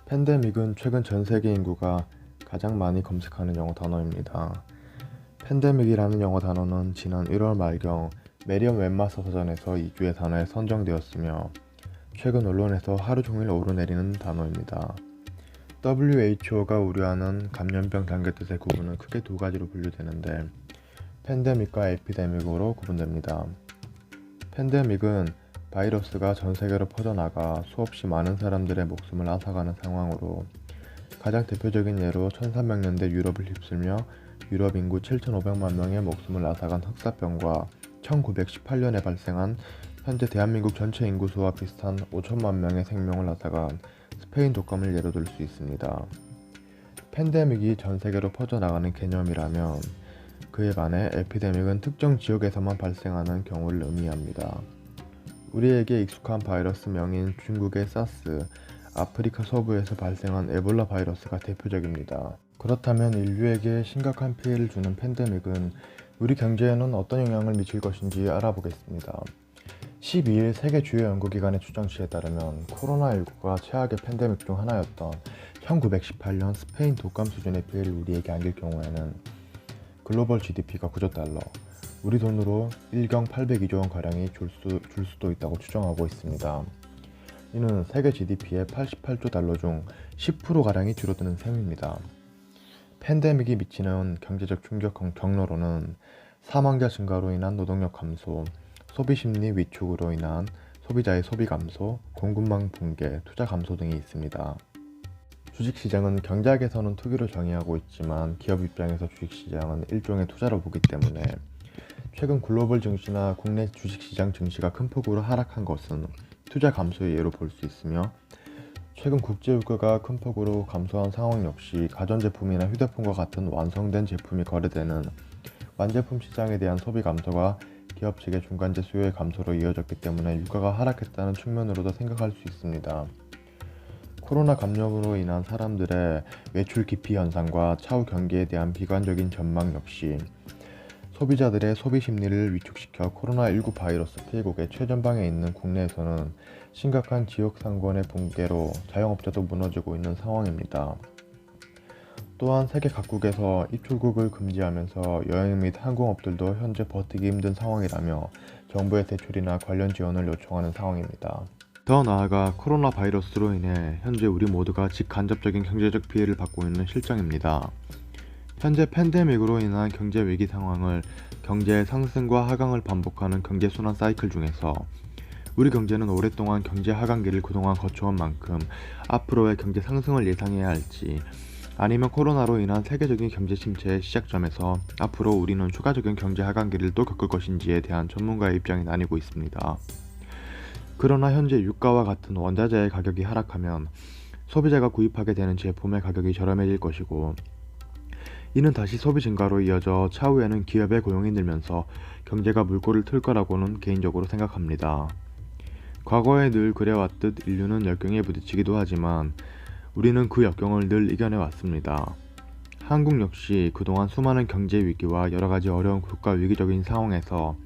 팬데믹은 최근 전 세계 인구가 가장 많이 검색하는 영어 단어입니다. 팬데믹이라는 영어 단어는 지난 1월 말경 메리엄 웹마스터 서전에서 2주의 단어에 선정되었으며 최근 언론에서 하루 종일 오르내리는 단어입니다. WHO가 우려하는 감염병 단계 뜻의 구분은 크게 두 가지로 분류되는데 팬데믹과 에피데믹으로 구분됩니다. 팬데믹은 바이러스가 전 세계로 퍼져나가 수없이 많은 사람들의 목숨을 앗아가는 상황으로 가장 대표적인 예로 1300년대 유럽을 휩쓸며 유럽 인구 7500만 명의 목숨을 앗아간 흑사병과 1918년에 발생한 현재 대한민국 전체 인구수와 비슷한 5천만 명의 생명을 앗아간 스페인 독감을 예로 들 수 있습니다. 팬데믹이 전 세계로 퍼져나가는 개념이라면 그에 반해 에피데믹은 특정 지역에서만 발생하는 경우를 의미합니다. 우리에게 익숙한 바이러스명인 중국의 사스, 아프리카 서부에서 발생한 에볼라 바이러스가 대표적입니다. 그렇다면 인류에게 심각한 피해를 주는 팬데믹은 우리 경제에는 어떤 영향을 미칠 것인지 알아보겠습니다. 12일 세계 주요 연구기관의 추정치에 따르면 코로나19가 최악의 팬데믹 중 하나였던 1918년 스페인 독감 수준의 피해를 우리에게 안길 경우에는 글로벌 GDP가 9조 달러, 우리 돈으로 1경 802조 원 가량이 줄 수도 있다고 추정하고 있습니다. 이는 세계 GDP의 88조 달러 중 10%가량이 줄어드는 셈입니다. 팬데믹이 미치는 경제적 충격 경로로는 사망자 증가로 인한 노동력 감소, 소비심리 위축으로 인한 소비자의 소비 감소, 공급망 붕괴, 투자 감소 등이 있습니다. 주식시장은 경제학에서는 투기로 정의하고 있지만 기업 입장에서 주식시장은 일종의 투자로 보기 때문에 최근 글로벌 증시나 국내 주식시장 증시가 큰 폭으로 하락한 것은 투자 감소의 예로 볼 수 있으며 최근 국제유가가 큰 폭으로 감소한 상황 역시 가전제품이나 휴대폰과 같은 완성된 제품이 거래되는 완제품 시장에 대한 소비 감소가 기업 측의 중간재 수요의 감소로 이어졌기 때문에 유가가 하락했다는 측면으로도 생각할 수 있습니다. 코로나 감염으로 인한 사람들의 외출 기피 현상과 차후 경기에 대한 비관적인 전망 역시 소비자들의 소비 심리를 위축시켜 코로나19 바이러스 피해국의 최전방에 있는 국내에서는 심각한 지역 상권의 붕괴로 자영업자도 무너지고 있는 상황입니다. 또한 세계 각국에서 입출국을 금지하면서 여행 및 항공업들도 현재 버티기 힘든 상황이라며 정부의 대출이나 관련 지원을 요청하는 상황입니다. 더 나아가 코로나 바이러스로 인해 현재 우리 모두가 직간접적인 경제적 피해를 받고 있는 실정입니다. 현재 팬데믹으로 인한 경제 위기 상황을 경제의 상승과 하강을 반복하는 경제 순환 사이클 중에서 우리 경제는 오랫동안 경제 하강기를 그동안 거쳐온 만큼 앞으로의 경제 상승을 예상해야 할지 아니면 코로나로 인한 세계적인 경제 침체의 시작점에서 앞으로 우리는 추가적인 경제 하강기를 또 겪을 것인지에 대한 전문가의 입장이 나뉘고 있습니다. 그러나 현재 유가와 같은 원자재의 가격이 하락하면 소비자가 구입하게 되는 제품의 가격이 저렴해질 것이고 이는 다시 소비 증가로 이어져 차후에는 기업의 고용이 늘면서 경제가 물꼬를 틀 거라고는 개인적으로 생각합니다. 과거에 늘 그래왔듯 인류는 역경에 부딪히기도 하지만 우리는 그 역경을 늘 이겨내 왔습니다. 한국 역시 그동안 수많은 경제 위기와 여러가지 어려운 국가 위기적인 상황에서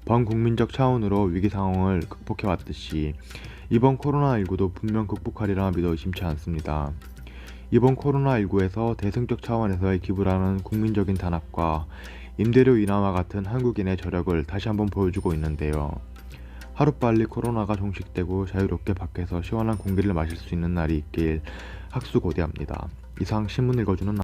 범국민적 차원으로 위기 상황을 극복해 왔듯이 이번 코로나19도 분명 극복하리라 믿어 의심치 않습니다. 이번 코로나19에서 대승적 차원에서의 기부라는 국민적인 단합과 임대료 인하와 같은 한국인의 저력을 다시 한번 보여주고 있는데요. 하루빨리 코로나가 종식되고 자유롭게 밖에서 시원한 공기를 마실 수 있는 날이 있길 학수고대합니다. 이상 신문 읽어주는